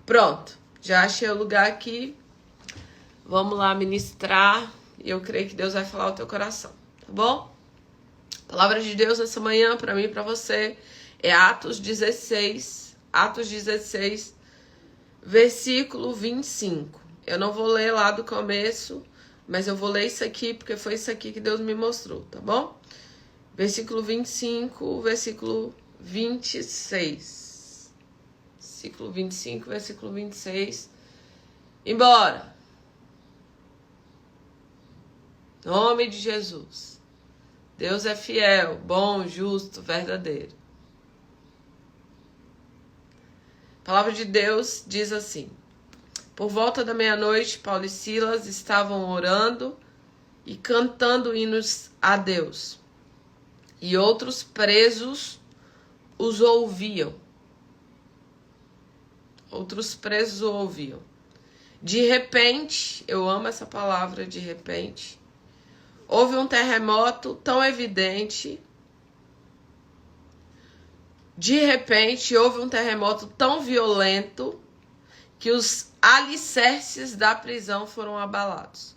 Pronto, já achei o lugar aqui. Vamos lá ministrar. E eu creio que Deus vai falar ao teu coração, tá bom? A palavra de Deus nessa manhã, para mim e para você, é Atos 16, versículo 25. Eu não vou ler lá do começo, mas eu vou ler isso aqui, porque foi isso aqui que Deus me mostrou, tá bom? Versículo 25, versículo 26. Versículo 25, versículo 26. Embora. Em nome de Jesus. Deus é fiel, bom, justo, verdadeiro. A palavra de Deus diz assim: por volta da meia-noite, Paulo e Silas estavam orando e cantando hinos a Deus. E outros presos os ouviam. Outros presos o ouviam. De repente, eu amo essa palavra, de repente, houve um terremoto tão evidente. De repente, houve um terremoto tão violento que os alicerces da prisão foram abalados.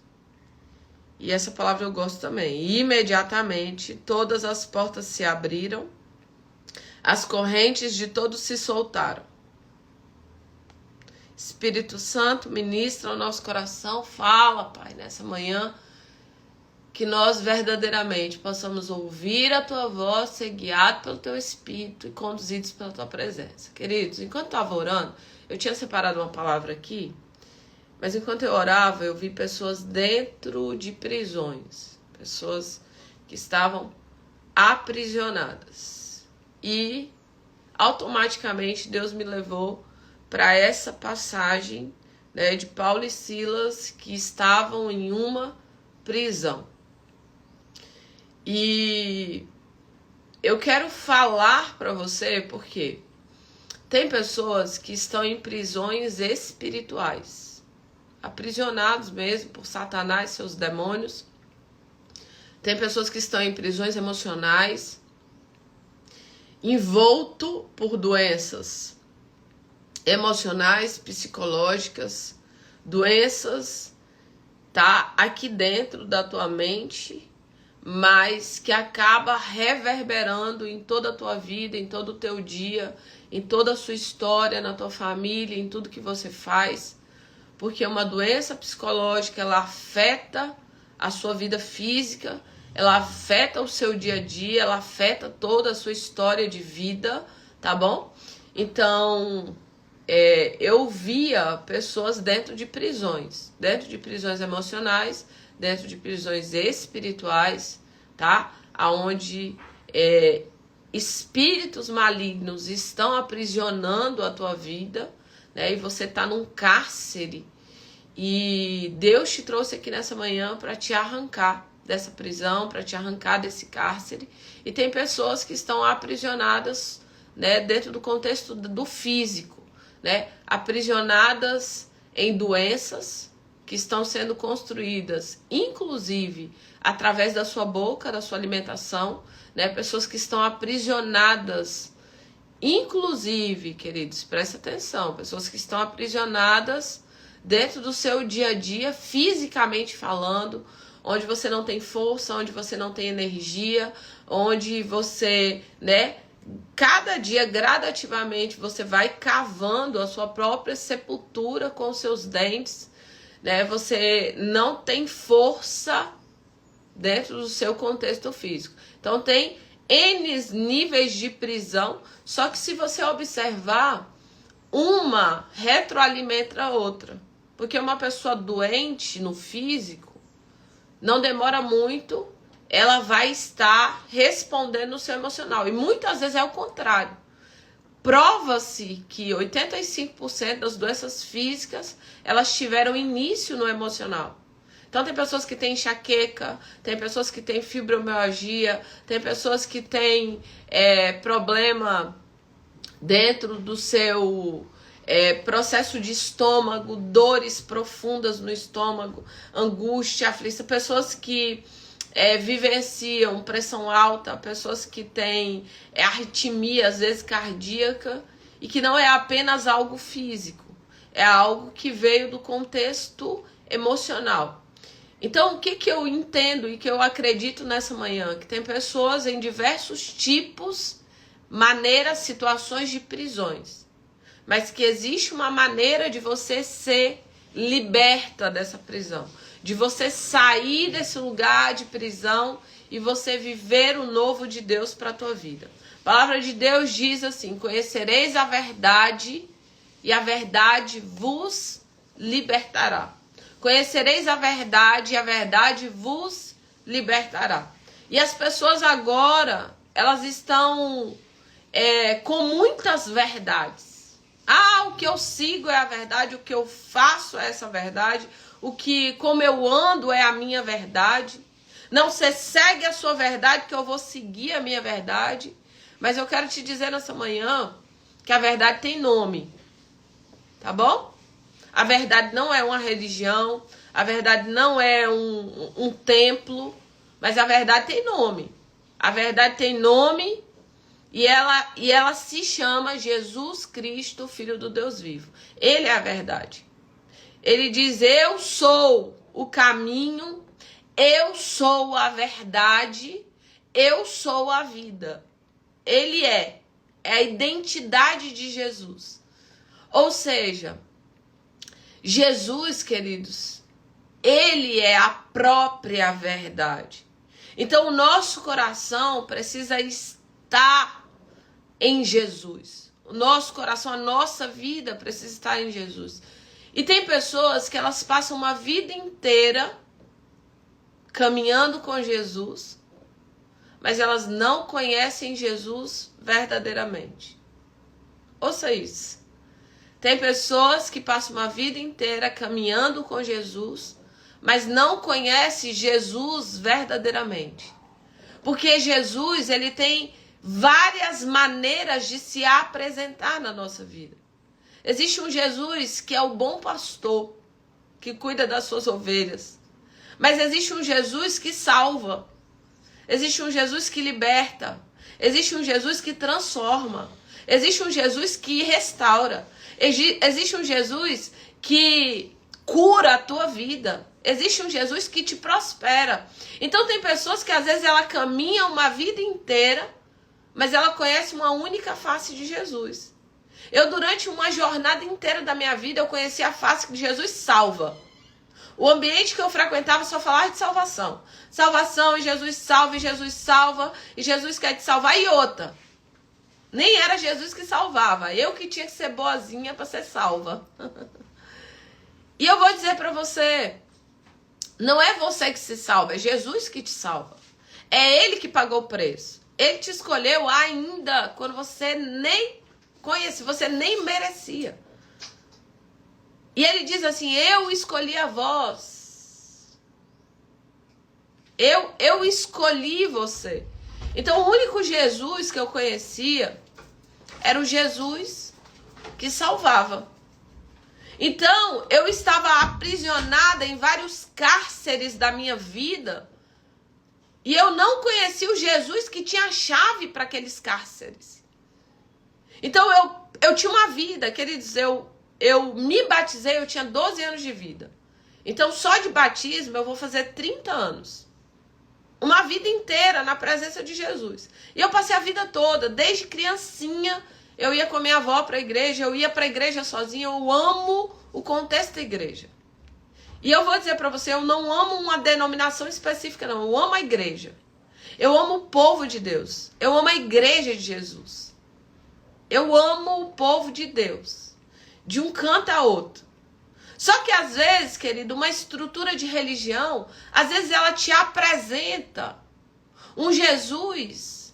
E essa palavra eu gosto também. E imediatamente, todas as portas se abriram, as correntes de todos se soltaram. Espírito Santo, ministra o nosso coração, fala, Pai, nessa manhã, que nós verdadeiramente possamos ouvir a Tua voz, ser guiados pelo Teu Espírito e conduzidos pela Tua presença. Queridos, enquanto eu estava orando, eu tinha separado uma palavra aqui, mas enquanto eu orava, eu vi pessoas dentro de prisões, pessoas que estavam aprisionadas. E automaticamente Deus me levou para essa passagem, né, de Paulo e Silas que estavam em uma prisão. E eu quero falar para você porque tem pessoas que estão em prisões espirituais, aprisionados mesmo por Satanás e seus demônios. Tem pessoas que estão em prisões emocionais, envolto por doenças emocionais, psicológicas, doenças, tá aqui dentro da tua mente, mas que acaba reverberando em toda a tua vida, em todo o teu dia, em toda a sua história, na tua família, em tudo que você faz, porque uma doença psicológica, ela afeta a sua vida física, ela afeta o seu dia a dia, ela afeta toda a sua história de vida, tá bom? Então, eu via pessoas dentro de prisões emocionais, dentro de prisões espirituais, tá? Aonde espíritos malignos estão aprisionando a tua vida, né? E você tá num cárcere. E Deus te trouxe aqui nessa manhã para te arrancar dessa prisão, para te arrancar desse cárcere. E tem pessoas que estão aprisionadas, né, dentro do contexto do físico, né? Aprisionadas em doenças que estão sendo construídas, inclusive através da sua boca, da sua alimentação, né? Pessoas que estão aprisionadas, inclusive, queridos, presta atenção, pessoas que estão aprisionadas dentro do seu dia a dia, fisicamente falando, onde você não tem força, onde você não tem energia, onde você, né, cada dia, gradativamente, você vai cavando a sua própria sepultura com os seus dentes, né? Você não tem força dentro do seu contexto físico. Então, tem N níveis de prisão, só que se você observar, uma retroalimenta a outra. Porque uma pessoa doente no físico, não demora muito, ela vai estar respondendo no seu emocional. E muitas vezes é o contrário. Prova-se que 85% das doenças físicas, elas tiveram início no emocional. Então tem pessoas que têm enxaqueca, tem pessoas que têm fibromialgia, tem pessoas que têm problema dentro do seu processo de estômago, dores profundas no estômago, angústia, aflição, pessoas que vivenciam pressão alta, pessoas que têm arritmia, às vezes cardíaca, e que não é apenas algo físico. é algo que veio do contexto emocional. Então, o que eu entendo e que eu acredito nessa manhã? Que tem pessoas em diversos tipos, maneiras, situações de prisões. Mas que existe uma maneira de você ser liberta dessa prisão. De você sair desse lugar de prisão e você viver o novo de Deus para a tua vida. A palavra de Deus diz assim: conhecereis a verdade e a verdade vos libertará. Conhecereis a verdade e a verdade vos libertará. E as pessoas agora, elas estão com muitas verdades. O que eu sigo é a verdade, o que eu faço é essa verdade, como eu ando é a minha verdade. Não, você segue a sua verdade que eu vou seguir a minha verdade. Mas eu quero te dizer nessa manhã que a verdade tem nome. Tá bom? A verdade não é uma religião, a verdade não é um templo, mas a verdade tem nome. A verdade tem nome e ela se chama Jesus Cristo, Filho do Deus vivo. Ele é a verdade. Ele diz: eu sou o caminho, eu sou a verdade, eu sou a vida. Ele é a identidade de Jesus. Ou seja, Jesus, queridos, ele é a própria verdade. Então, o nosso coração precisa estar em Jesus. O nosso coração, a nossa vida precisa estar em Jesus. E tem pessoas que elas passam uma vida inteira caminhando com Jesus, mas elas não conhecem Jesus verdadeiramente. Ouça isso. Tem pessoas que passam uma vida inteira caminhando com Jesus, mas não conhecem Jesus verdadeiramente. Porque Jesus, ele tem várias maneiras de se apresentar na nossa vida. Existe um Jesus que é o bom pastor, que cuida das suas ovelhas. Mas existe um Jesus que salva. Existe um Jesus que liberta. Existe um Jesus que transforma. Existe um Jesus que restaura. Existe um Jesus que cura a tua vida. Existe um Jesus que te prospera. Então tem pessoas que às vezes ela caminha uma vida inteira, mas ela conhece uma única face de Jesus. Eu, durante uma jornada inteira da minha vida, eu conheci a face de Jesus salva. O ambiente que eu frequentava só falava de salvação. Salvação, e Jesus salva, e Jesus quer te salvar. E outra, nem era Jesus que salvava, eu que tinha que ser boazinha para ser salva. E eu vou dizer para você, não é você que se salva, é Jesus que te salva. É Ele que pagou o preço. Ele te escolheu ainda quando você nem conhecia, você nem merecia. E ele diz assim: eu escolhi a vós. Eu escolhi você. Então o único Jesus que eu conhecia era o Jesus que salvava. Então eu estava aprisionada em vários cárceres da minha vida e eu não conhecia o Jesus que tinha a chave para aqueles cárceres. Então eu tinha uma vida, queridos, eu me batizei, eu tinha 12 anos de vida. Então só de batismo eu vou fazer 30 anos. Uma vida inteira na presença de Jesus. E eu passei a vida toda, desde criancinha, eu ia com a minha avó para a igreja, eu ia para a igreja sozinha, eu amo o contexto da igreja. E eu vou dizer para você, eu não amo uma denominação específica, não. Eu amo a igreja. Eu amo o povo de Deus. Eu amo a igreja de Jesus. Eu amo o povo de Deus. De um canto a outro. Só que às vezes, querido, uma estrutura de religião, às vezes ela te apresenta um Jesus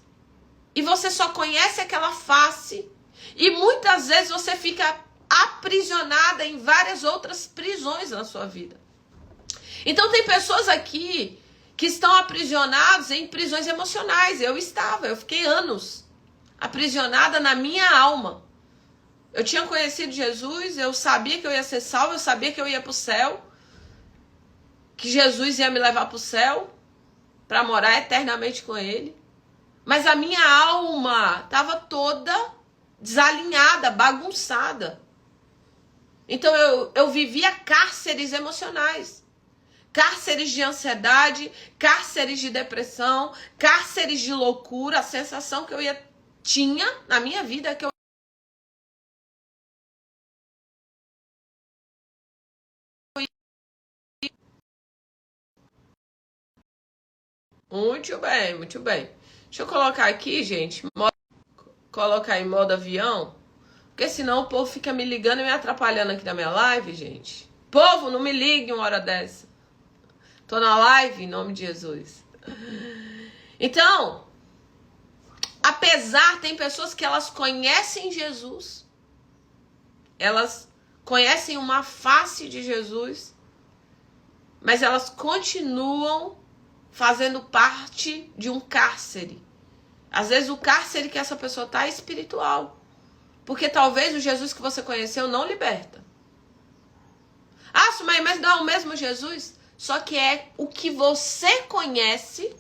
e você só conhece aquela face e muitas vezes você fica aprisionada em várias outras prisões na sua vida. Então tem pessoas aqui que estão aprisionadas em prisões emocionais. Eu fiquei anos aprisionada na minha alma. Eu tinha conhecido Jesus, eu sabia que eu ia ser salvo, eu sabia que eu ia para o céu, que Jesus ia me levar para o céu, para morar eternamente com Ele. Mas a minha alma estava toda desalinhada, bagunçada. Então eu vivia cárceres emocionais. Cárceres de ansiedade, cárceres de depressão, cárceres de loucura. A sensação que tinha na minha vida é que eu... Muito bem, muito bem. Deixa eu colocar aqui, gente, colocar em modo avião, porque senão o povo fica me ligando e me atrapalhando aqui na minha live, gente. Povo, não me ligue uma hora dessa. Tô na live em nome de Jesus. Então, apesar, tem pessoas que elas conhecem Jesus, elas conhecem uma face de Jesus, mas elas continuam fazendo parte de um cárcere. Às vezes o cárcere que essa pessoa tá é espiritual. Porque talvez o Jesus que você conheceu não liberta. Ah, Sumaia, mas não é o mesmo Jesus? Só que é o que você conhece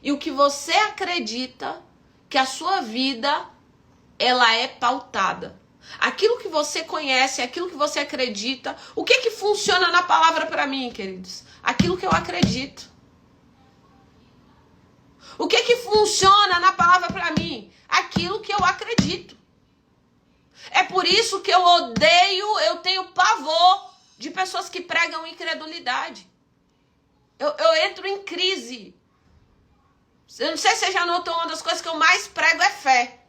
e o que você acredita que a sua vida, ela é pautada. Aquilo que você conhece, aquilo que você acredita. O que funciona na palavra para mim, queridos? Aquilo que eu acredito. O que funciona na palavra para mim? Aquilo que eu acredito. É por isso que eu tenho pavor de pessoas que pregam incredulidade. Eu entro em crise. Eu não sei se você já notou, uma das coisas que eu mais prego é fé.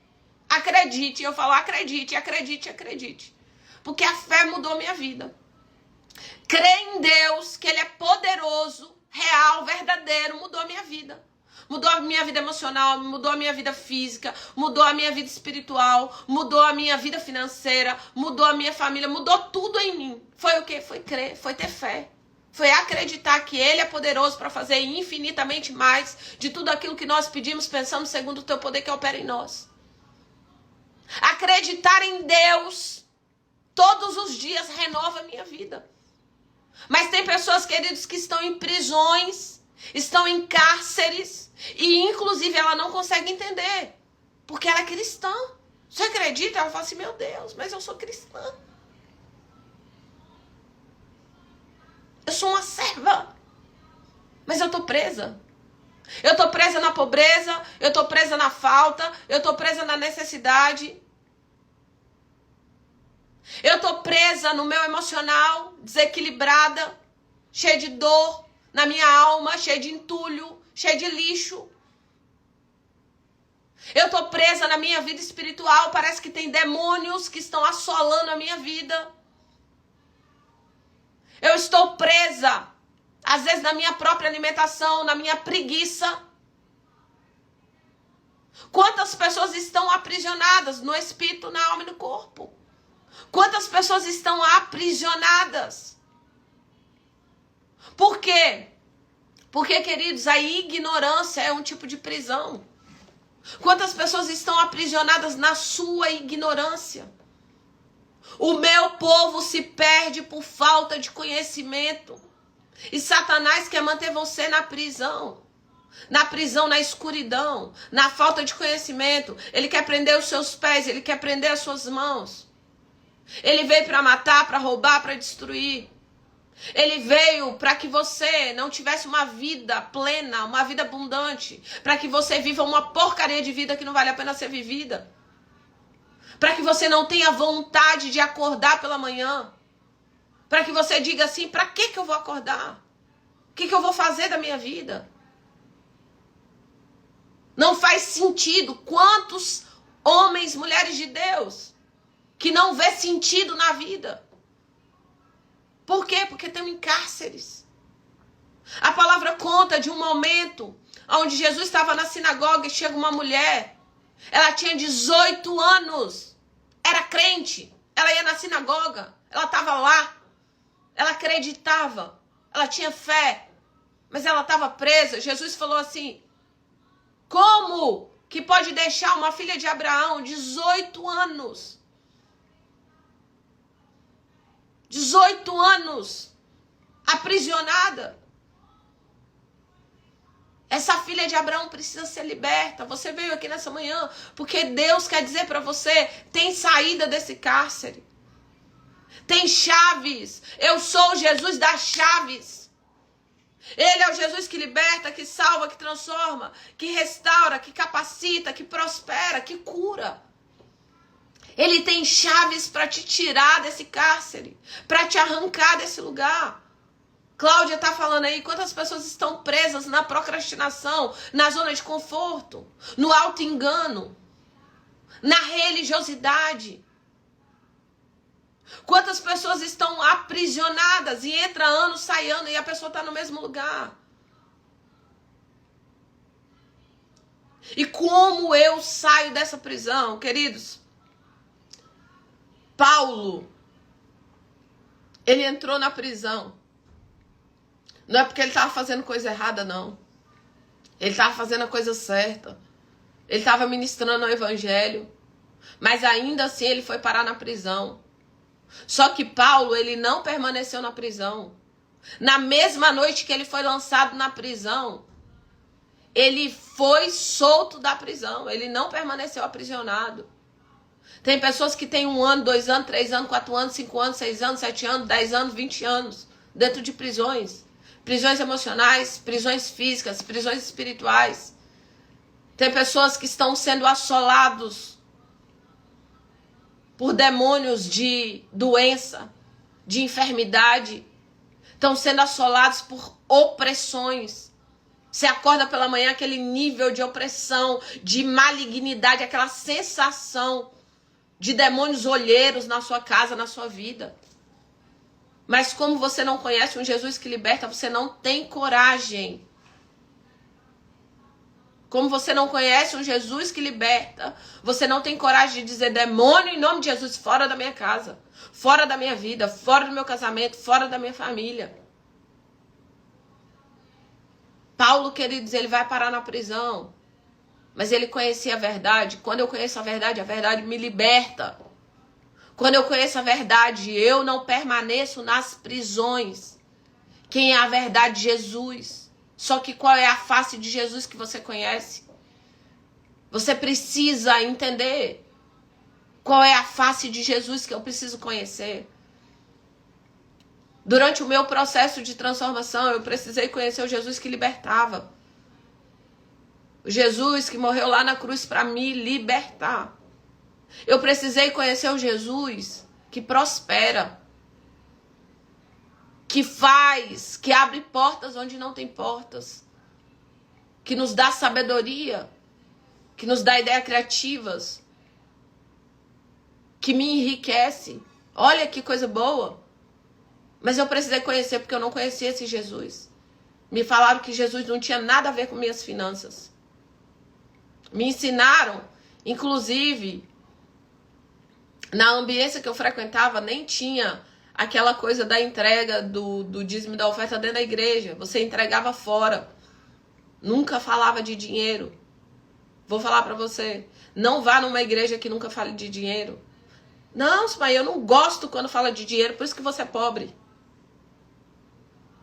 Acredite, eu falo acredite, acredite, acredite. Porque a fé mudou minha vida. Crer em Deus, que Ele é poderoso, real, verdadeiro, mudou minha vida. Mudou a minha vida emocional, mudou a minha vida física, mudou a minha vida espiritual, mudou a minha vida financeira, mudou a minha família, mudou tudo em mim. Foi o quê? Foi crer, foi ter fé. Foi acreditar que Ele é poderoso para fazer infinitamente mais de tudo aquilo que nós pedimos, pensamos segundo o Teu poder que opera em nós. Acreditar em Deus todos os dias renova a minha vida. Mas tem pessoas, queridos, que estão em prisões, estão em cárceres, e inclusive ela não consegue entender, porque ela é cristã. Você acredita? Ela fala assim, meu Deus, mas eu sou cristã. Eu sou uma serva, mas eu tô presa. Eu tô presa na pobreza, eu tô presa na falta, eu tô presa na necessidade. Eu tô presa no meu emocional, desequilibrada, cheia de dor na minha alma, cheia de entulho, cheia de lixo. Eu tô presa na minha vida espiritual, parece que tem demônios que estão assolando a minha vida. Eu estou presa, às vezes, na minha própria alimentação, na minha preguiça. Quantas pessoas estão aprisionadas no espírito, na alma e no corpo? Quantas pessoas estão aprisionadas? Por quê? Porque, queridos, a ignorância é um tipo de prisão. Quantas pessoas estão aprisionadas na sua ignorância? O meu povo se perde por falta de conhecimento. E Satanás quer manter você na prisão. Na prisão, na escuridão, na falta de conhecimento. Ele quer prender os seus pés, ele quer prender as suas mãos. Ele veio para matar, para roubar, para destruir. Ele veio para que você não tivesse uma vida plena, uma vida abundante. Para que você viva uma porcaria de vida que não vale a pena ser vivida. Para que você não tenha vontade de acordar pela manhã. Para que você diga assim, para que eu vou acordar? O que eu vou fazer da minha vida? Não faz sentido. Quantos homens, mulheres de Deus que não vê sentido na vida? Por quê? Porque estão em cárceres. A palavra conta de um momento onde Jesus estava na sinagoga e chega uma mulher. Ela tinha 18 anos. Era crente. Ela ia na sinagoga. Ela estava lá. Ela acreditava. Ela tinha fé. Mas ela estava presa. Jesus falou assim, como que pode deixar uma filha de Abraão, 18 anos? 18 anos aprisionada. Essa filha de Abraão precisa ser liberta. Você veio aqui nessa manhã porque Deus quer dizer para você, tem saída desse cárcere. Tem chaves. Eu sou o Jesus das chaves. Ele é o Jesus que liberta, que salva, que transforma, que restaura, que capacita, que prospera, que cura. Ele tem chaves para te tirar desse cárcere, para te arrancar desse lugar. Cláudia está falando aí, quantas pessoas estão presas na procrastinação, na zona de conforto, no auto-engano, na religiosidade. Quantas pessoas estão aprisionadas e entra ano, sai ano e a pessoa está no mesmo lugar. E como eu saio dessa prisão, queridos? Paulo, ele entrou na prisão. Não é porque ele estava fazendo coisa errada, não. Ele estava fazendo a coisa certa. Ele estava ministrando o evangelho. Mas ainda assim ele foi parar na prisão. Só que Paulo, ele não permaneceu na prisão. Na mesma noite que ele foi lançado na prisão, ele foi solto da prisão. Ele não permaneceu aprisionado. Tem pessoas que têm 1 ano, 2 anos, 3 anos, 4 anos, 5 anos, 6 anos, 7 anos, 10 anos, 20 anos dentro de prisões. Prisões emocionais, prisões físicas, prisões espirituais. Tem pessoas que estão sendo assolados por demônios de doença, de enfermidade. Estão sendo assolados por opressões. Você acorda pela manhã, aquele nível de opressão, de malignidade, aquela sensação de demônios olheiros na sua casa, na sua vida. Mas como você não conhece um Jesus que liberta, você não tem coragem. Como você não conhece um Jesus que liberta, você não tem coragem de dizer: demônio, em nome de Jesus, fora da minha casa, fora da minha vida, fora do meu casamento, fora da minha família. Paulo, queridos, ele vai parar na prisão. Mas ele conhecia a verdade. Quando eu conheço a verdade me liberta. Quando eu conheço a verdade, eu não permaneço nas prisões. Quem é a verdade? Jesus. Só que qual é a face de Jesus que você conhece? Você precisa entender qual é a face de Jesus que eu preciso conhecer. Durante o meu processo de transformação, eu precisei conhecer o Jesus que libertava. O Jesus que morreu lá na cruz para me libertar. Eu precisei conhecer o Jesus que prospera, que faz, que abre portas onde não tem portas, que nos dá sabedoria, que nos dá ideias criativas, que me enriquece. Olha que coisa boa. Mas eu precisei conhecer porque eu não conhecia esse Jesus. Me falaram que Jesus não tinha nada a ver com minhas finanças. Me ensinaram, inclusive, na ambiência que eu frequentava, nem tinha aquela coisa da entrega do dízimo e da oferta dentro da igreja. Você entregava fora. Nunca falava de dinheiro. Vou falar pra você. Não vá numa igreja que nunca fale de dinheiro. Não, pai, eu não gosto quando fala de dinheiro, por isso que você é pobre.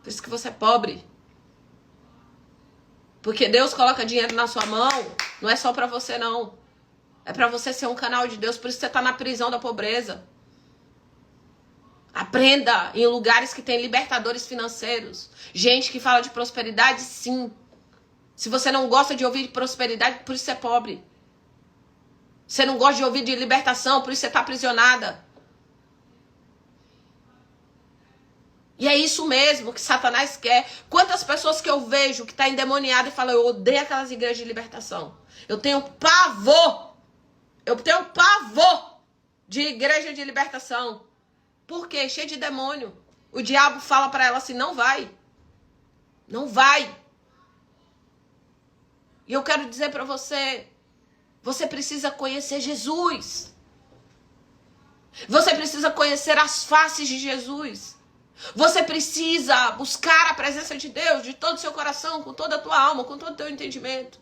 Por isso que você é pobre. Porque Deus coloca dinheiro na sua mão, não é só pra você, não. É pra você ser um canal de Deus, por isso você tá na prisão da pobreza. Aprenda em lugares que tem libertadores financeiros. Gente que fala de prosperidade, sim. Se você não gosta de ouvir de prosperidade, por isso você é pobre. Você não gosta de ouvir de libertação, por isso você tá aprisionada. E é isso mesmo que Satanás quer. Quantas pessoas que eu vejo que tá endemoniada e falam: eu odeio aquelas igrejas de libertação. Eu tenho pavor. Eu tenho pavor de igreja de libertação. Por quê? Cheio de demônio. O diabo fala para ela assim: não vai. Não vai. E eu quero dizer para você, você precisa conhecer Jesus. Você precisa conhecer as faces de Jesus. Você precisa buscar a presença de Deus de todo o seu coração, com toda a tua alma, com todo o teu entendimento.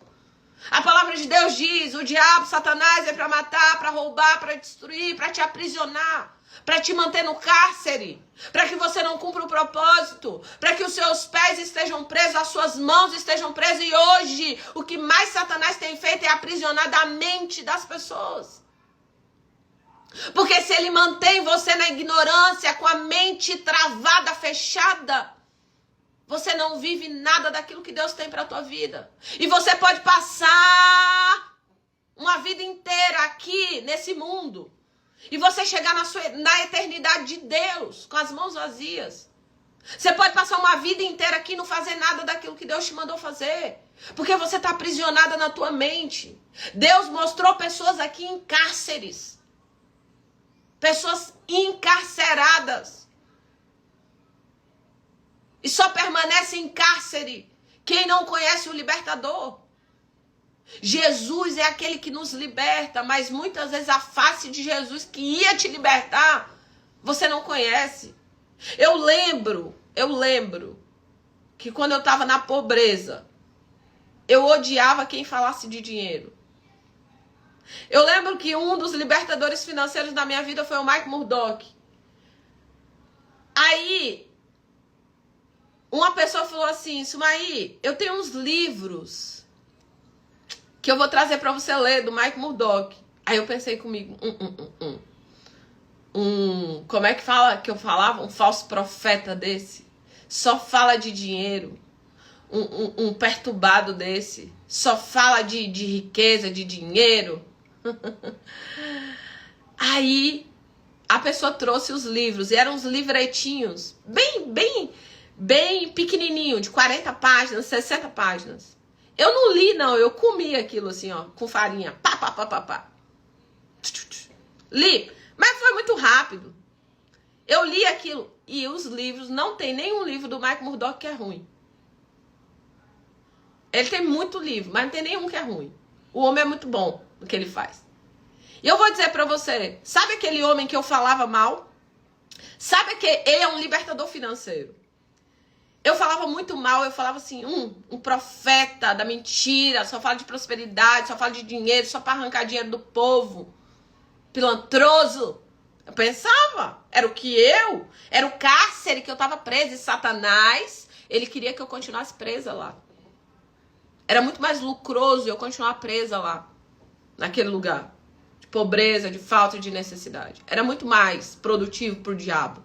A palavra de Deus diz: o diabo, Satanás, é para matar, para roubar, para destruir, para te aprisionar, para te manter no cárcere, para que você não cumpra o propósito, para que os seus pés estejam presos, as suas mãos estejam presas. E hoje, o que mais Satanás tem feito é aprisionar a mente das pessoas. Porque se ele mantém você na ignorância, com a mente travada, fechada, você não vive nada daquilo que Deus tem para a tua vida. E você pode passar uma vida inteira aqui nesse mundo e você chegar na eternidade de Deus com as mãos vazias. Você pode passar uma vida inteira aqui e não fazer nada daquilo que Deus te mandou fazer. Porque você está aprisionada na tua mente. Deus mostrou pessoas aqui em cárceres. Pessoas encarceradas. E só permanece em cárcere quem não conhece o libertador. Jesus é aquele que nos liberta, mas muitas vezes a face de Jesus que ia te libertar, você não conhece. Eu lembro que quando eu estava na pobreza, eu odiava quem falasse de dinheiro. Eu lembro que um dos libertadores financeiros da minha vida foi o Mike Murdock. Aí, uma pessoa falou assim, Sumaí, eu tenho uns livros que eu vou trazer para você ler, do Mike Murdock. Aí eu pensei comigo, como é que fala que eu falava? Um falso profeta desse. Só fala de dinheiro. Um perturbado desse. Só fala de riqueza, de dinheiro. Aí a pessoa trouxe os livros. E eram uns livretinhos bem pequenininho, de 40 páginas, 60 páginas. Eu não li, não. Eu comi aquilo assim, ó, com farinha. Pá. Li. Mas foi muito rápido. Eu li aquilo. E os livros, não tem nenhum livro do Mike Murdock que é ruim. Ele tem muito livro, mas não tem nenhum que é ruim. O homem é muito bom no que ele faz. E eu vou dizer pra você, sabe aquele homem que eu falava mal? Sabe que ele é um libertador financeiro. Eu falava muito mal, eu falava assim, um profeta da mentira, só fala de prosperidade, só fala de dinheiro, só para arrancar dinheiro do povo. Pilantroso. Eu pensava, era o cárcere que eu estava presa. E Satanás, ele queria que eu continuasse presa lá. Era muito mais lucroso eu continuar presa lá, naquele lugar. De pobreza, de falta, de necessidade. Era muito mais produtivo pro diabo.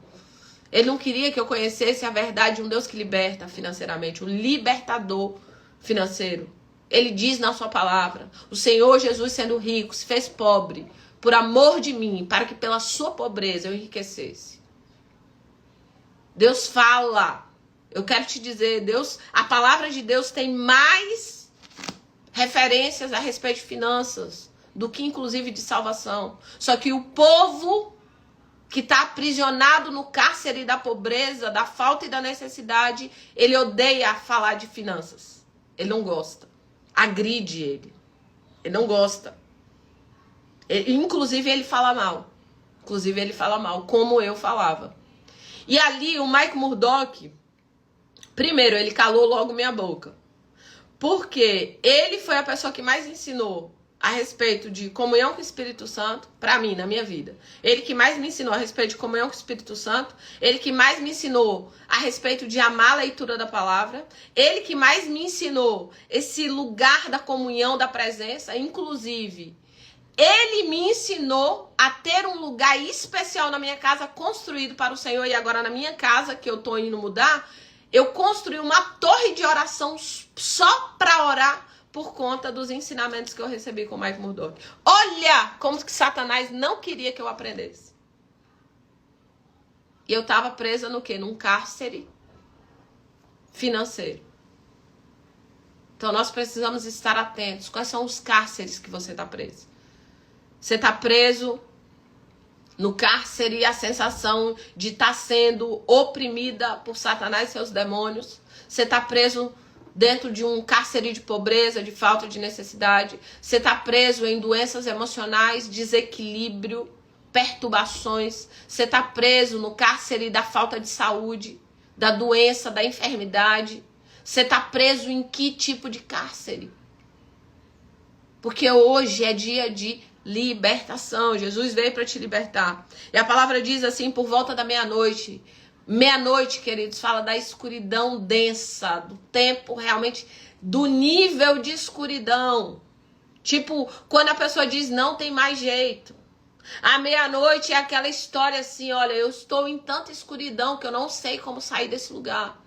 Ele não queria que eu conhecesse a verdade de um Deus que liberta financeiramente, um libertador financeiro. Ele diz na sua palavra, o Senhor Jesus sendo rico, se fez pobre, por amor de mim, para que pela sua pobreza eu enriquecesse. Deus fala. Eu quero te dizer, a palavra de Deus tem mais referências a respeito de finanças do que inclusive de salvação. Só que o povo que está aprisionado no cárcere da pobreza, da falta e da necessidade, ele odeia falar de finanças. Ele não gosta. Agride ele. Ele não gosta. Inclusive ele fala mal. Como eu falava. E ali o Mike Murdock, primeiro, ele calou logo minha boca. Porque ele foi a pessoa que mais ensinou a respeito de comunhão com o Espírito Santo, pra mim, na minha vida. Ele que mais me ensinou a respeito de comunhão com o Espírito Santo. Ele que mais me ensinou a respeito de amar a leitura da palavra. Ele que mais me ensinou esse lugar da comunhão, da presença. Inclusive, ele me ensinou a ter um lugar especial na minha casa, construído para o Senhor. E agora na minha casa, que eu tô indo mudar, eu construí uma torre de oração só para orar, por conta dos ensinamentos que eu recebi com o Mike Murdock. Olha como que Satanás não queria que eu aprendesse. E eu estava presa no quê? Num cárcere financeiro. Então nós precisamos estar atentos. Quais são os cárceres que você está preso? Você está preso no cárcere e a sensação de estar sendo oprimida por Satanás e seus demônios. Você está preso dentro de um cárcere de pobreza, de falta de necessidade. Você está preso em doenças emocionais, desequilíbrio, perturbações. Você está preso no cárcere da falta de saúde, da doença, da enfermidade. Você está preso em que tipo de cárcere? Porque hoje é dia de libertação. Jesus veio para te libertar. E a palavra diz assim, por volta da meia-noite. Meia-noite, queridos, fala da escuridão densa, do tempo realmente, do nível de escuridão. Tipo, quando a pessoa diz não tem mais jeito. À meia-noite é aquela história assim, olha, eu estou em tanta escuridão que eu não sei como sair desse lugar.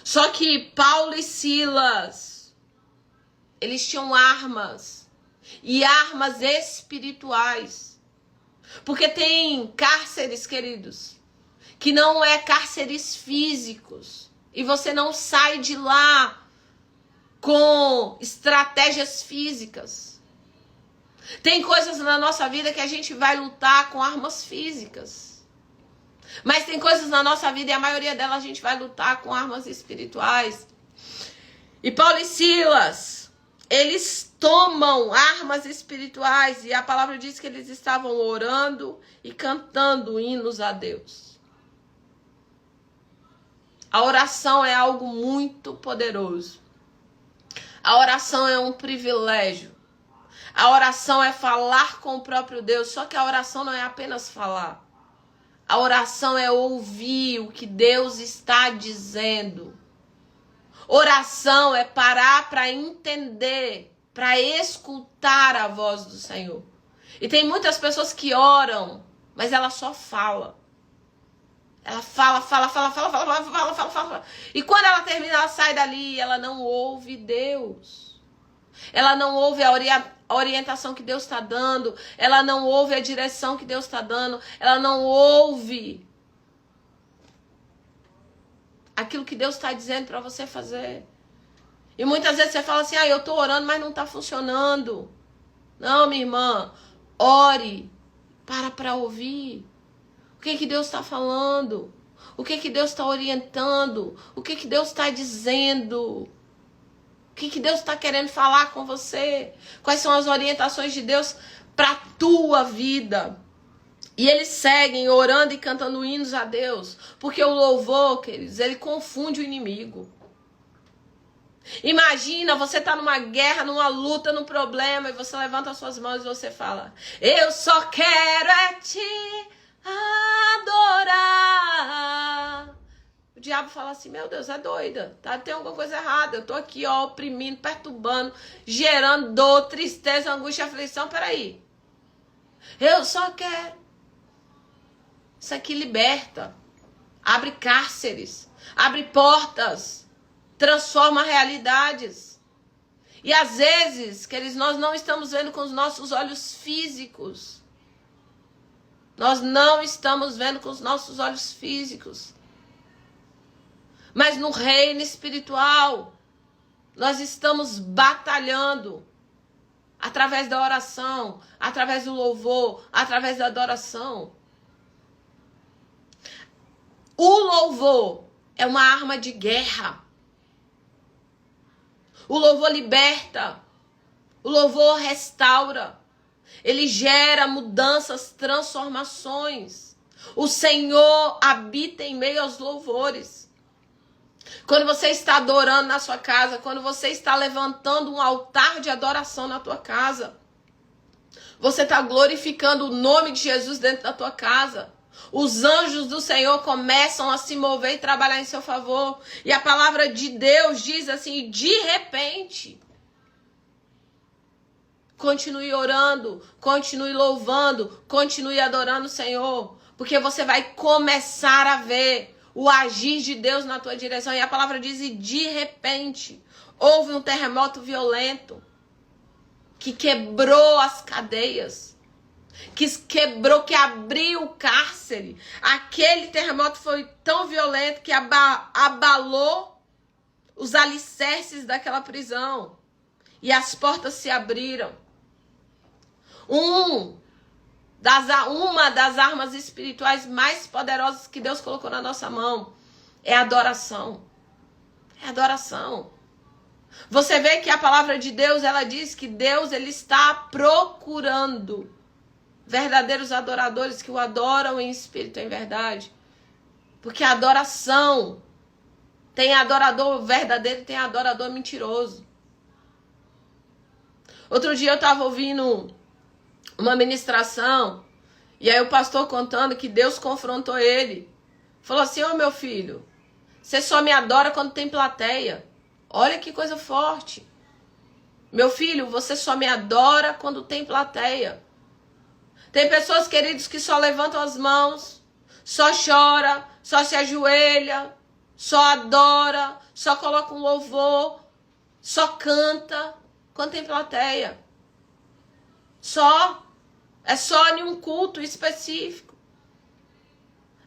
Só que Paulo e Silas, eles tinham armas, e armas espirituais. Porque tem cárceres, queridos, que não é cárceres físicos, e você não sai de lá com estratégias físicas. Tem coisas na nossa vida que a gente vai lutar com armas físicas. Mas tem coisas na nossa vida, e a maioria delas a gente vai lutar com armas espirituais. E Paulo e Silas, eles tomam armas espirituais. E a palavra diz que eles estavam orando e cantando hinos a Deus. A oração é algo muito poderoso. A oração é um privilégio. A oração é falar com o próprio Deus, só que a oração não é apenas falar. A oração é ouvir o que Deus está dizendo. Oração é parar para entender, para escutar a voz do Senhor. E tem muitas pessoas que oram, mas ela só fala. Ela fala. E quando ela termina, ela sai dali e ela não ouve Deus. Ela não ouve a orientação que Deus está dando. Ela não ouve a direção que Deus está dando. Ela não ouve aquilo que Deus está dizendo para você fazer. E muitas vezes você fala assim, eu estou orando, mas não está funcionando. Não, minha irmã, ore. Para ouvir. O que Deus está falando? O que Deus está orientando? O que Deus está dizendo? O que Deus está querendo falar com você? Quais são as orientações de Deus para a tua vida? E eles seguem orando e cantando hinos a Deus. Porque o louvor, queridos, ele confunde o inimigo. Imagina, você está numa guerra, numa luta, num problema, e você levanta as suas mãos e você fala, eu só quero é te adorar. O diabo fala assim, meu Deus, é doida, tá? Tem alguma coisa errada, eu tô aqui, oprimindo, perturbando, gerando dor, tristeza, angústia, aflição, peraí. Eu só quero. Isso aqui liberta, abre cárceres, abre portas, transforma realidades. E às vezes, queridos, nós não estamos vendo com os nossos olhos físicos. Nós não estamos vendo com os nossos olhos físicos. Mas no reino espiritual, nós estamos batalhando através da oração, através do louvor, através da adoração. O louvor é uma arma de guerra. O louvor liberta. O louvor restaura. Ele gera mudanças, transformações. O Senhor habita em meio aos louvores. Quando você está adorando na sua casa, quando você está levantando um altar de adoração na tua casa, você está glorificando o nome de Jesus dentro da tua casa. Os anjos do Senhor começam a se mover e trabalhar em seu favor. E a palavra de Deus diz assim, de repente. Continue orando, continue louvando, continue adorando o Senhor. Porque você vai começar a ver o agir de Deus na tua direção. E a palavra diz, e de repente, houve um terremoto violento que quebrou as cadeias, que quebrou, que abriu o cárcere. Aquele terremoto foi tão violento que abalou os alicerces daquela prisão. E as portas se abriram. Uma das armas espirituais mais poderosas que Deus colocou na nossa mão é a adoração. É a adoração. Você vê que a palavra de Deus, ela diz que Deus, ele está procurando verdadeiros adoradores que o adoram em espírito e em verdade. Porque a adoração tem adorador verdadeiro e tem adorador mentiroso. Outro dia eu estava ouvindo uma ministração, e aí o pastor contando que Deus confrontou ele. Falou assim, ô meu filho, você só me adora quando tem plateia. Olha que coisa forte. Meu filho, você só me adora quando tem plateia. Tem pessoas, queridos, que só levantam as mãos, só chora, só se ajoelha, só adora, só coloca um louvor, só canta, quando tem plateia. É só em um culto específico.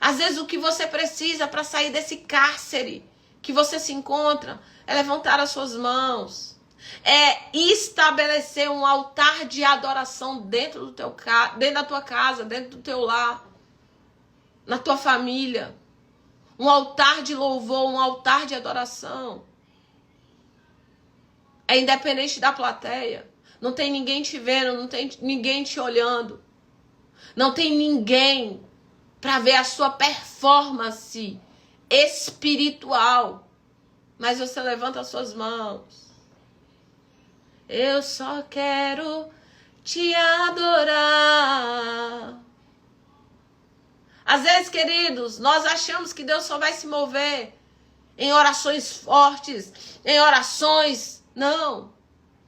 Às vezes o que você precisa para sair desse cárcere que você se encontra é levantar as suas mãos. É estabelecer um altar de adoração dentro da tua casa, dentro do teu lar, na tua família. Um altar de louvor, um altar de adoração. É independente da plateia. Não tem ninguém te vendo, não tem ninguém te olhando. Não tem ninguém para ver a sua performance espiritual. Mas você levanta as suas mãos. Eu só quero te adorar. Às vezes, queridos, nós achamos que Deus só vai se mover em orações fortes, em orações. Não.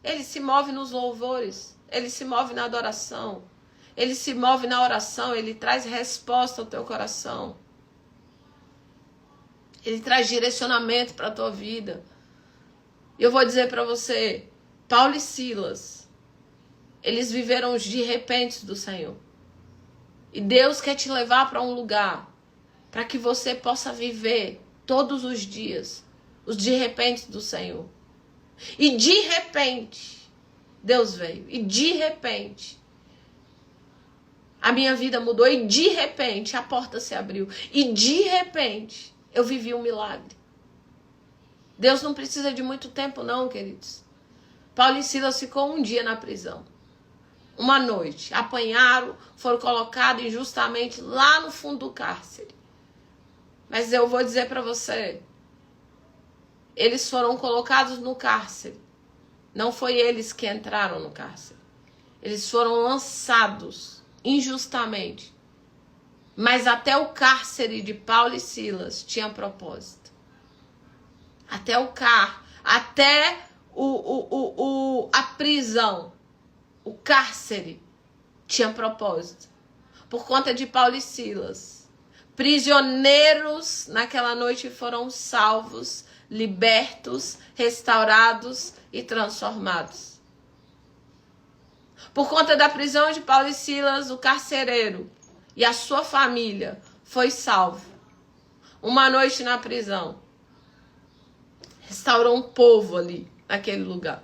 Ele se move nos louvores. Ele se move na adoração. Ele se move na oração. Ele traz resposta ao teu coração. Ele traz direcionamento para a tua vida. E eu vou dizer para você, Paulo e Silas, eles viveram os de repente do Senhor. E Deus quer te levar para um lugar para que você possa viver todos os dias os de repente do Senhor. E de repente, Deus veio. E de repente, a minha vida mudou. E de repente, a porta se abriu. E de repente, eu vivi um milagre. Deus não precisa de muito tempo não, queridos. Paulo e Silas ficou um dia na prisão. Uma noite. Apanharam, foram colocados injustamente lá no fundo do cárcere. Mas eu vou dizer para você, eles foram colocados no cárcere. Não foi eles que entraram no cárcere. Eles foram lançados injustamente. Mas até o cárcere de Paulo e Silas tinha propósito. Até a prisão, o cárcere tinha propósito. Por conta de Paulo e Silas, prisioneiros naquela noite foram salvos, libertos, restaurados e transformados. Por conta da prisão de Paulo e Silas, o carcereiro e a sua família foi salvo. Uma noite na prisão. Restaurou um povo ali, naquele lugar.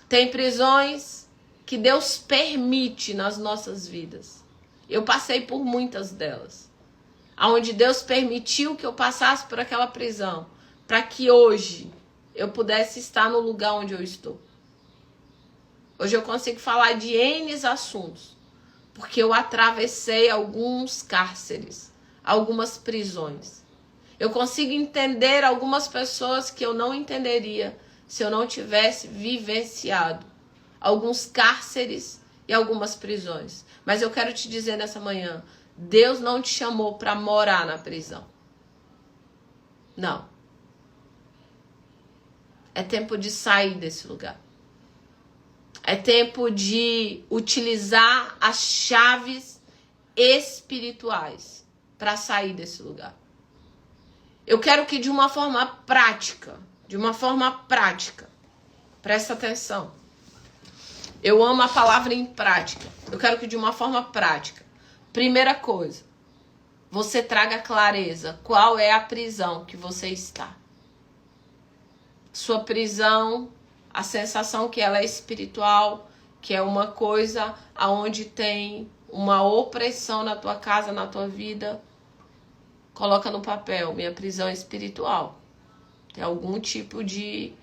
Tem prisões que Deus permite nas nossas vidas. Eu passei por muitas delas. Onde Deus permitiu que eu passasse por aquela prisão. Para que hoje eu pudesse estar no lugar onde eu estou. Hoje eu consigo falar de N assuntos. Porque eu atravessei alguns cárceres. Algumas prisões. Eu consigo entender algumas pessoas que eu não entenderia se eu não tivesse vivenciado alguns cárceres e algumas prisões. Mas eu quero te dizer nessa manhã, Deus não te chamou para morar na prisão. Não. É tempo de sair desse lugar. É tempo de utilizar as chaves espirituais para sair desse lugar. Eu quero que de uma forma prática, presta atenção. Eu amo a palavra em prática. Eu quero que de uma forma prática. Primeira coisa, você traga clareza. Qual é a prisão que você está? Sua prisão, a sensação que ela é espiritual, que é uma coisa aonde tem uma opressão na tua casa, na tua vida. Coloca no papel, minha prisão é espiritual. Tem algum tipo de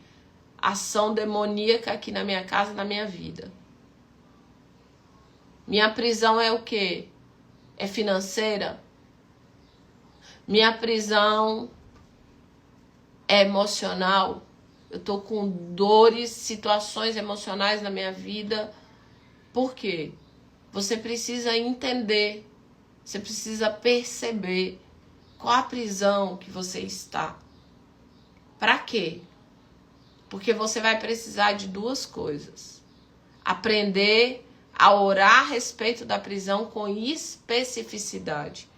ação demoníaca aqui na minha casa, na minha vida. Minha prisão é o quê? É financeira? Minha prisão é emocional? Eu tô com dores, situações emocionais na minha vida. Por quê? Você precisa entender, você precisa perceber qual a prisão que você está. Para quê? Porque você vai precisar de duas coisas. Aprender a orar a respeito da prisão com especificidade.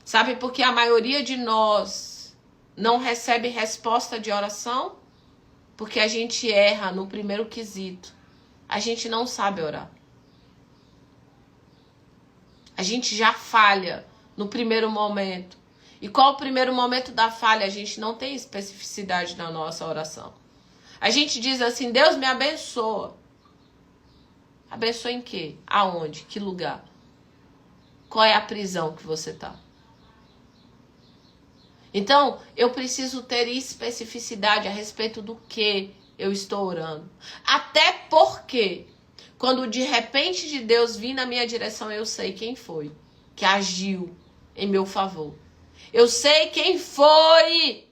Sabe por que a maioria de nós não recebe resposta de oração? Porque a gente erra no primeiro quesito. A gente não sabe orar. A gente já falha no primeiro momento. E qual o primeiro momento da falha? A gente não tem especificidade na nossa oração. A gente diz assim, Deus me abençoa. Abençoa em quê? Aonde? Que lugar? Qual é a prisão que você está? Então, eu preciso ter especificidade a respeito do que eu estou orando. Até porque, quando de repente de Deus vir na minha direção, eu sei quem foi que agiu em meu favor. Eu sei quem foi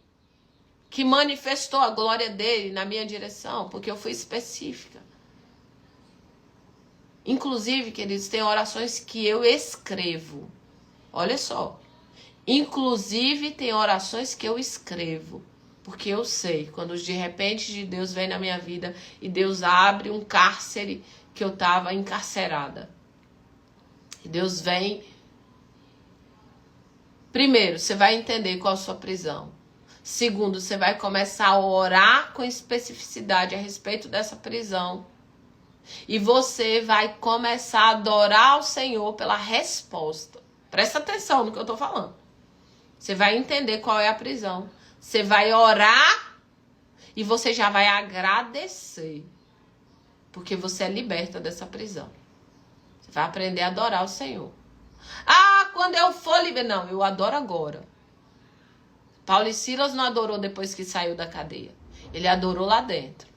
que manifestou a glória dele na minha direção, porque eu fui específica. Inclusive, queridos, tem orações que eu escrevo. Olha só. Inclusive, tem orações que eu escrevo. Porque eu sei, quando de repente de Deus vem na minha vida e Deus abre um cárcere que eu estava encarcerada. E Deus vem. Primeiro, você vai entender qual é a sua prisão. Segundo, você vai começar a orar com especificidade a respeito dessa prisão. E você vai começar a adorar ao Senhor pela resposta. Presta atenção no que eu estou falando. Você vai entender qual é a prisão. Você vai orar e você já vai agradecer. Porque você é liberta dessa prisão. Você vai aprender a adorar o Senhor. Ah, quando eu for liberta. Não, eu adoro agora. Paulo e Silas não adorou depois que saiu da cadeia. Ele adorou lá dentro.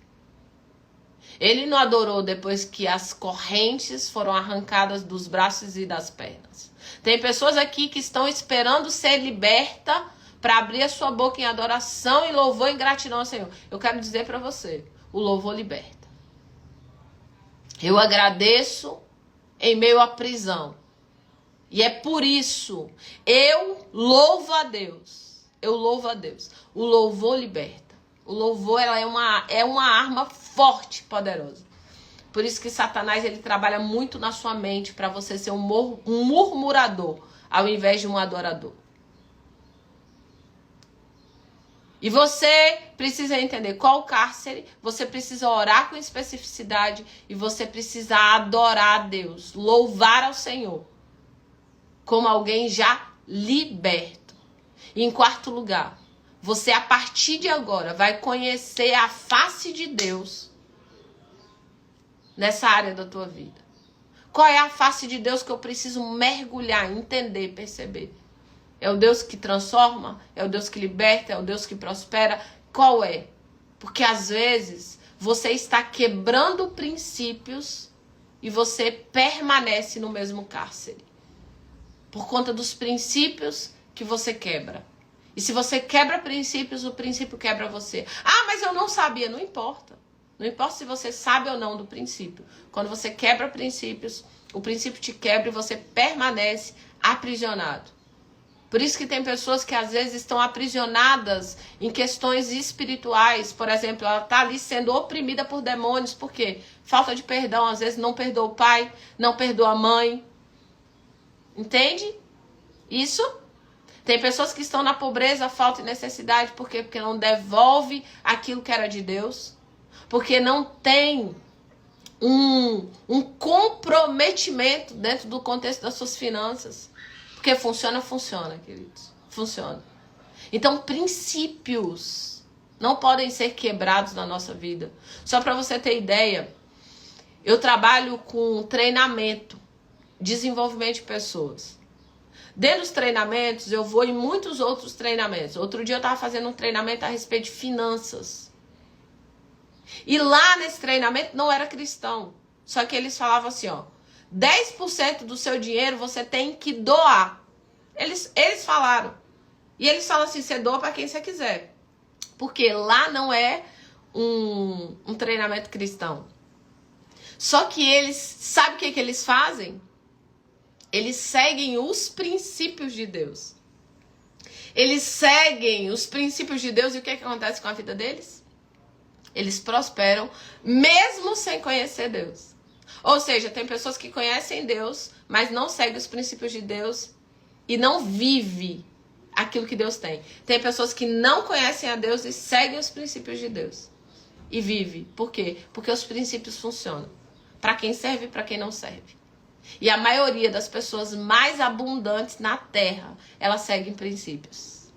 Ele não adorou depois que as correntes foram arrancadas dos braços e das pernas. Tem pessoas aqui que estão esperando ser liberta para abrir a sua boca em adoração e louvor e gratidão ao Senhor. Eu quero dizer para você, o louvor liberta. Eu agradeço em meio à prisão. E é por isso, eu louvo a Deus. Eu louvo a Deus. O louvor liberta. O louvor ela é uma arma forte, poderosa. Por isso que Satanás ele trabalha muito na sua mente para você ser um murmurador ao invés de um adorador. E você precisa entender qual o cárcere, você precisa orar com especificidade e você precisa adorar a Deus, louvar ao Senhor como alguém já liberto. E em quarto lugar, você, a partir de agora, vai conhecer a face de Deus nessa área da tua vida. Qual é a face de Deus que eu preciso mergulhar, entender, perceber? É o Deus que transforma? É o Deus que liberta? É o Deus que prospera? Qual é? Porque às vezes você está quebrando princípios e você permanece no mesmo cárcere. Por conta dos princípios que você quebra. E se você quebra princípios, o princípio quebra você. Ah, mas eu não sabia. Não importa. Não importa se você sabe ou não do princípio. Quando você quebra princípios, o princípio te quebra e você permanece aprisionado. Por isso que tem pessoas que às vezes estão aprisionadas em questões espirituais. Por exemplo, ela está ali sendo oprimida por demônios. Por quê? Falta de perdão. Às vezes não perdoa o pai, não perdoa a mãe. Entende? Isso? Tem pessoas que estão na pobreza, falta e necessidade. Por quê? Porque não devolve aquilo que era de Deus. Porque não tem um comprometimento dentro do contexto das suas finanças. Porque funciona, queridos. Funciona. Então, princípios não podem ser quebrados na nossa vida. Só para você ter ideia, eu trabalho com treinamento, desenvolvimento de pessoas. Dentro dos treinamentos, eu vou em muitos outros treinamentos. Outro dia eu estava fazendo um treinamento a respeito de finanças. E lá nesse treinamento não era cristão. Só que eles falavam assim, ó. 10% do seu dinheiro você tem que doar. Eles falaram. E eles falam assim, você doa para quem você quiser. Porque lá não é um treinamento cristão. Só que eles, sabe o que eles fazem? Eles seguem os princípios de Deus. Eles seguem os princípios de Deus e o que acontece com a vida deles? Eles prosperam mesmo sem conhecer Deus. Ou seja, tem pessoas que conhecem Deus, mas não seguem os princípios de Deus e não vivem aquilo que Deus tem. Tem pessoas que não conhecem a Deus e seguem os princípios de Deus. E vivem. Por quê? Porque os princípios funcionam. Para quem serve e para quem não serve. E a maioria das pessoas mais abundantes na Terra, elas seguem princípios.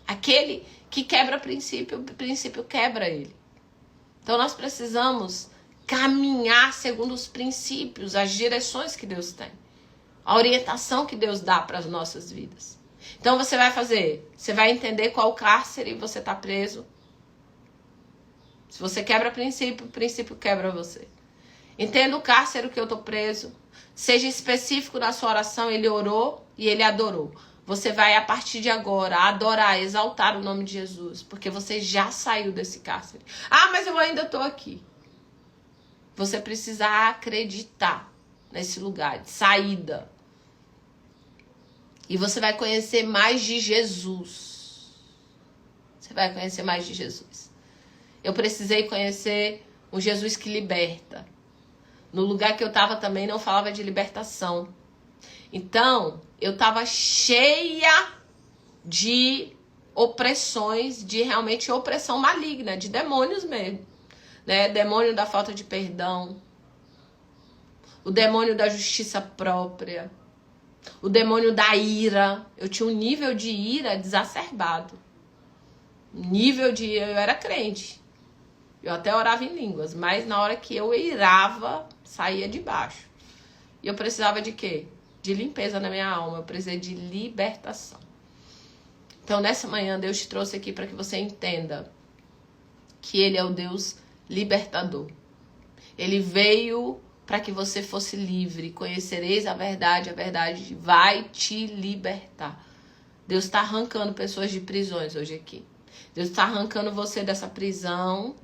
Aquele que quebra princípio, o princípio quebra ele. Então nós precisamos caminhar segundo os princípios, as direções que Deus tem. A orientação que Deus dá para as nossas vidas. Então você vai fazer, você vai entender qual cárcere você está preso. Se você quebra princípio, o princípio quebra você. Entenda o cárcere que eu estou preso. Seja específico na sua oração, ele orou e ele adorou. Você vai, a partir de agora, adorar, exaltar o nome de Jesus. Porque você já saiu desse cárcere. Ah, mas eu ainda estou aqui. Você precisa acreditar nesse lugar de saída. E você vai conhecer mais de Jesus. Você vai conhecer mais de Jesus. Eu precisei conhecer um Jesus que liberta. No lugar que eu estava também não falava de libertação. Então, eu estava cheia de opressões, de realmente opressão maligna, de demônios mesmo. Né? Demônio da falta de perdão. O demônio da justiça própria. O demônio da ira. Eu tinha um nível de ira desacerbado. Nível de... Eu era crente. Eu até orava em línguas. Mas na hora que eu irava, saía de baixo. E eu precisava de quê? De limpeza na minha alma. Eu precisei de libertação. Então nessa manhã Deus te trouxe aqui para que você entenda que Ele é o Deus libertador. Ele veio para que você fosse livre. Conhecereis a verdade vai te libertar. Deus está arrancando pessoas de prisões hoje aqui. Deus está arrancando você dessa prisão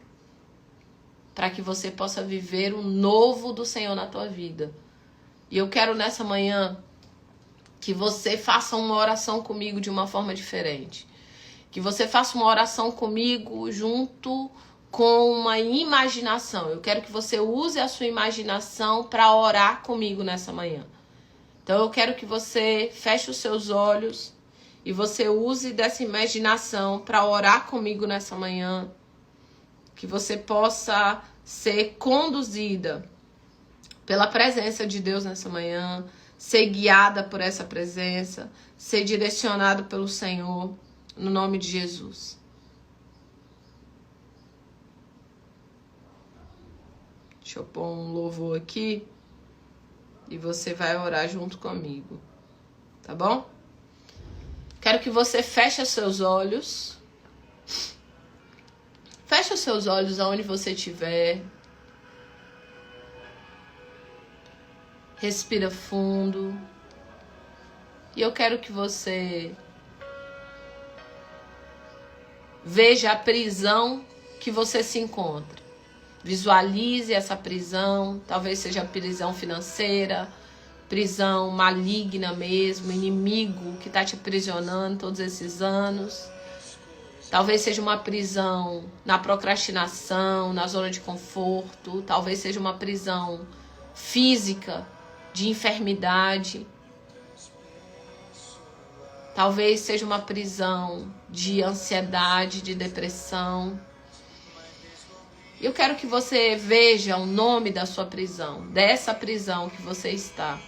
para que você possa viver o novo do Senhor na tua vida. E eu quero nessa manhã que você faça uma oração comigo de uma forma diferente. Que você faça uma oração comigo junto com uma imaginação. Eu quero que você use a sua imaginação para orar comigo nessa manhã. Então eu quero que você feche os seus olhos e você use dessa imaginação para orar comigo nessa manhã. Que você possa ser conduzida pela presença de Deus nessa manhã, ser guiada por essa presença, ser direcionado pelo Senhor, no nome de Jesus. Deixa eu pôr um louvor aqui e você vai orar junto comigo, tá bom? Quero que você feche os seus olhos. Feche os seus olhos aonde você estiver. Respira fundo. E eu quero que você veja a prisão que você se encontra. Visualize essa prisão. Talvez seja prisão financeira, prisão maligna mesmo, inimigo que está te aprisionando todos esses anos. Talvez seja uma prisão na procrastinação, na zona de conforto. Talvez seja uma prisão física, de enfermidade. Talvez seja uma prisão de ansiedade, de depressão. Eu quero que você veja o nome da sua prisão, dessa prisão que você está.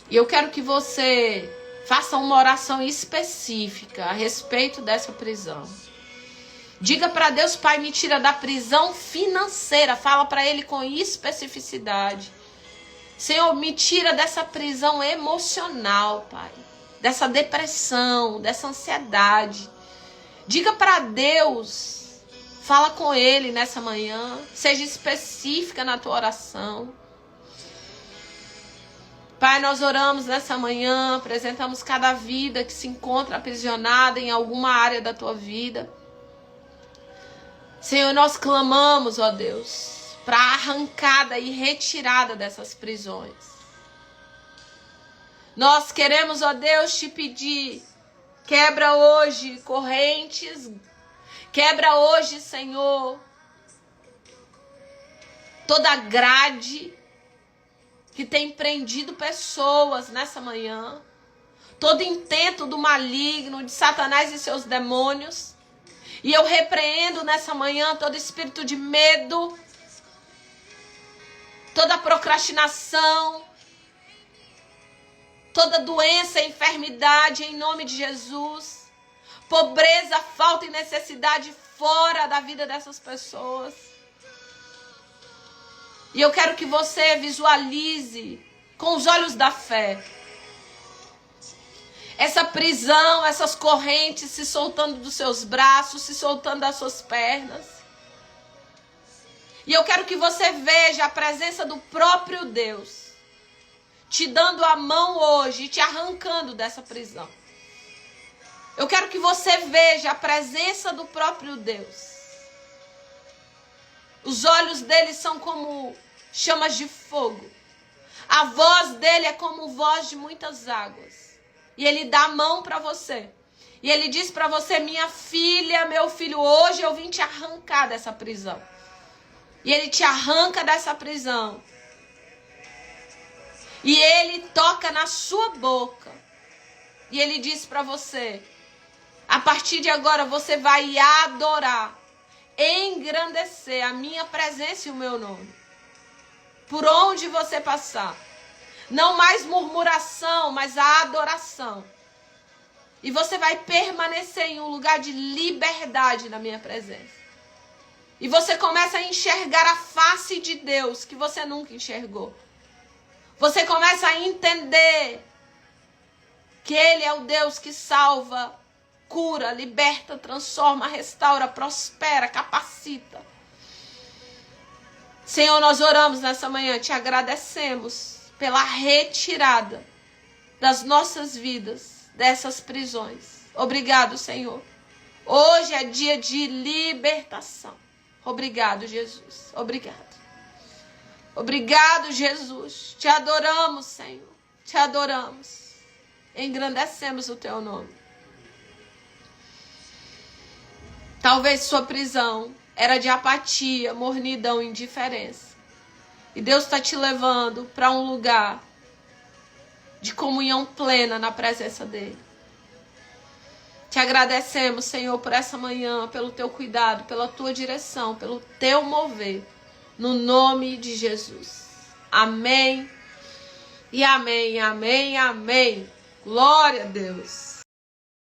E eu quero que você faça uma oração específica a respeito dessa prisão. Diga para Deus: Pai, me tira da prisão financeira. Fala para Ele com especificidade. Senhor, me tira dessa prisão emocional, Pai. Dessa depressão, dessa ansiedade. Diga para Deus. Fala com Ele nessa manhã. Seja específica na tua oração. Pai, nós oramos nessa manhã, apresentamos cada vida que se encontra aprisionada em alguma área da tua vida. Senhor, nós clamamos, ó Deus, para a arrancada e retirada dessas prisões. Nós queremos, ó Deus, te pedir, quebra hoje correntes, quebra hoje, Senhor, toda grade que tem prendido pessoas nessa manhã, todo intento do maligno, de Satanás e seus demônios. E eu repreendo nessa manhã todo espírito de medo, toda procrastinação, toda doença e enfermidade em nome de Jesus. Pobreza, falta e necessidade fora da vida dessas pessoas. E eu quero que você visualize com os olhos da fé essa prisão, essas correntes se soltando dos seus braços, se soltando das suas pernas. E eu quero que você veja a presença do próprio Deus te dando a mão hoje e te arrancando dessa prisão. Eu quero que você veja a presença do próprio Deus. Os olhos dele são como chamas de fogo. A voz dele é como voz de muitas águas. E ele dá a mão para você. E ele diz para você: minha filha, meu filho, hoje eu vim te arrancar dessa prisão. E ele te arranca dessa prisão. E ele toca na sua boca. E ele diz para você: a partir de agora você vai adorar, engrandecer a minha presença e o meu nome. Por onde você passar. Não mais murmuração, mas a adoração. E você vai permanecer em um lugar de liberdade na minha presença. E você começa a enxergar a face de Deus que você nunca enxergou. Você começa a entender que Ele é o Deus que salva, cura, liberta, transforma, restaura, prospera, capacita. Senhor, nós oramos nessa manhã, te agradecemos pela retirada das nossas vidas, dessas prisões. Obrigado, Senhor. Hoje é dia de libertação. Obrigado, Jesus. Obrigado. Obrigado, Jesus. Te adoramos, Senhor. Te adoramos. Engrandecemos o teu nome. Talvez sua prisão era de apatia, mornidão, indiferença. E Deus está te levando para um lugar de comunhão plena na presença dele. Te agradecemos, Senhor, por essa manhã, pelo teu cuidado, pela tua direção, pelo teu mover. No nome de Jesus. Amém. E amém, amém, amém. Glória a Deus.